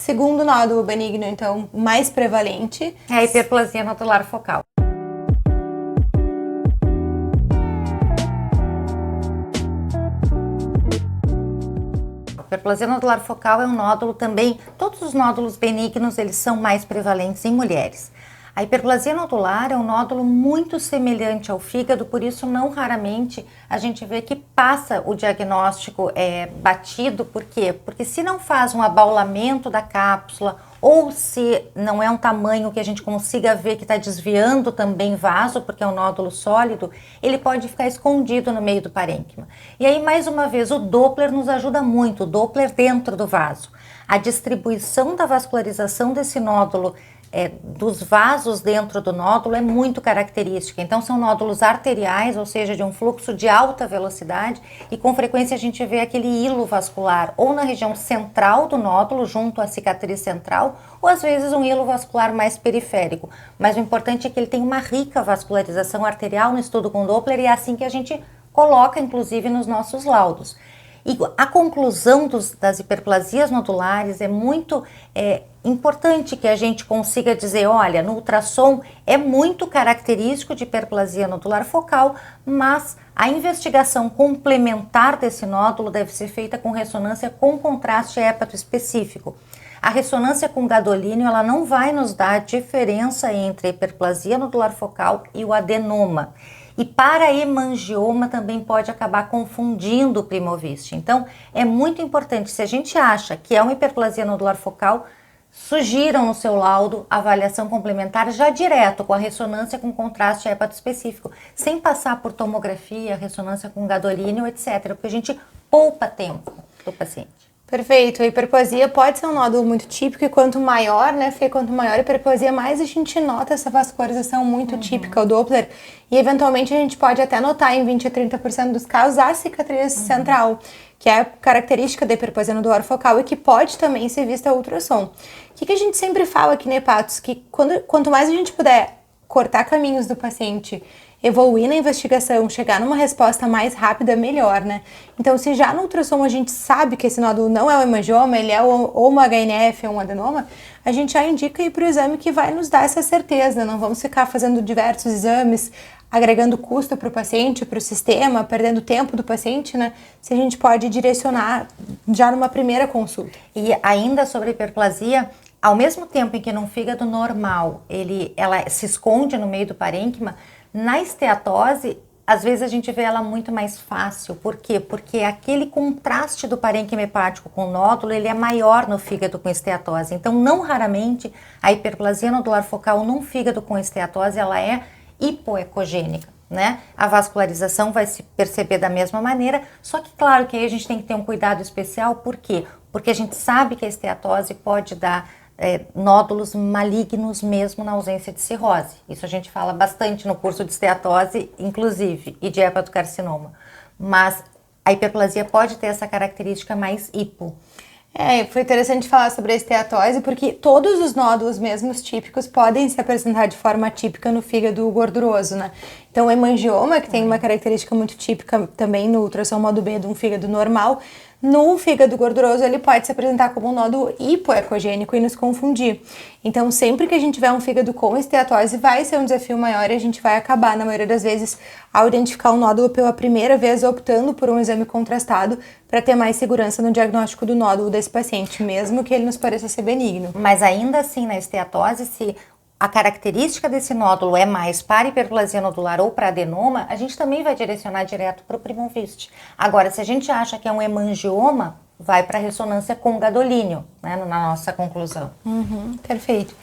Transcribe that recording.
segundo nódulo benigno, então, mais prevalente. É a hiperplasia nodular focal. A hiperplasia nodular focal é um nódulo também, todos os nódulos benignos, eles são mais prevalentes em mulheres. A hiperplasia nodular é um nódulo muito semelhante ao fígado, por isso não raramente a gente vê que passa o diagnóstico batido. Por quê? Porque se não faz um abaulamento da cápsula ou se não é um tamanho que a gente consiga ver que está desviando também vaso, porque é um nódulo sólido, ele pode ficar escondido no meio do parênquima. E aí, mais uma vez, o Doppler nos ajuda muito, o Doppler dentro do vaso. A distribuição da vascularização desse nódulo dos vasos dentro do nódulo é muito característica. Então são nódulos arteriais, ou seja, de um fluxo de alta velocidade, e com frequência a gente vê aquele hilo vascular ou na região central do nódulo, junto à cicatriz central, ou às vezes um hilo vascular mais periférico. Mas o importante é que ele tem uma rica vascularização arterial no estudo com Doppler, e é assim que a gente coloca inclusive nos nossos laudos. E a conclusão das hiperplasias nodulares é muito importante que a gente consiga dizer, olha, no ultrassom é muito característico de hiperplasia nodular focal, mas a investigação complementar desse nódulo deve ser feita com ressonância com contraste hépato específico. A ressonância com gadolínio, ela não vai nos dar diferença entre a hiperplasia nodular focal e o adenoma. E para hemangioma também pode acabar confundindo o primoviste. Então, é muito importante, se a gente acha que é uma hiperplasia nodular focal, sugiram no seu laudo avaliação complementar já direto com a ressonância com contraste hépato específico, sem passar por tomografia, ressonância com gadolínio, etc., porque a gente poupa tempo do paciente. Perfeito. A hiperplasia pode ser um nódulo muito típico, e quanto maior, né, Fê, quanto maior a hiperplasia, mais a gente nota essa vascularização muito típica, o Doppler, e eventualmente a gente pode até notar em 20 a 30% dos casos a cicatriz central, que é a característica da hiperplasia nodular focal e que pode também ser vista a ultrassom. O que a gente sempre fala aqui, né, Patos, que quanto mais a gente puder cortar caminhos do paciente, evoluir na investigação, chegar numa resposta mais rápida, melhor, né? Então, se já no ultrassom a gente sabe que esse nódulo não é um hemangioma, ele é ou uma HNF ou um adenoma, a gente já indica ir para o exame que vai nos dar essa certeza. Não vamos ficar fazendo diversos exames, agregando custo para o paciente, para o sistema, perdendo tempo do paciente, né? Se a gente pode direcionar já numa primeira consulta. E ainda sobre a hiperplasia, ao mesmo tempo em que num fígado normal ela se esconde no meio do parênquima, na esteatose, às vezes a gente vê ela muito mais fácil. Por quê? Porque aquele contraste do parênquima hepático com o nódulo, ele é maior no fígado com esteatose. Então, não raramente, a hiperplasia nodular focal num fígado com esteatose, ela é hipoecogênica, né? A vascularização vai se perceber da mesma maneira, só que claro que aí a gente tem que ter um cuidado especial. Por quê? Porque a gente sabe que a esteatose pode dar nódulos malignos mesmo na ausência de cirrose. Isso a gente fala bastante no curso de esteatose, inclusive, e de hepatocarcinoma. Mas a hiperplasia pode ter essa característica mais hipo. Foi interessante falar sobre a esteatose, porque todos os nódulos mesmos típicos podem se apresentar de forma típica no fígado gorduroso, né? Então, o hemangioma, que tem uma característica muito típica também no ultrassom modo B de um fígado normal, no fígado gorduroso ele pode se apresentar como um nódulo hipoecogênico e nos confundir. Então, sempre que a gente tiver um fígado com esteatose, vai ser um desafio maior e a gente vai acabar, na maioria das vezes, ao identificar um nódulo pela primeira vez, optando por um exame contrastado para ter mais segurança no diagnóstico do nódulo desse paciente, mesmo que ele nos pareça ser benigno. Mas ainda assim, na esteatose, se a característica desse nódulo é mais para hiperplasia nodular ou para adenoma, a gente também vai direcionar direto para o primoviste. Agora, se a gente acha que é um hemangioma, vai para a ressonância com gadolínio, né, na nossa conclusão. Perfeito.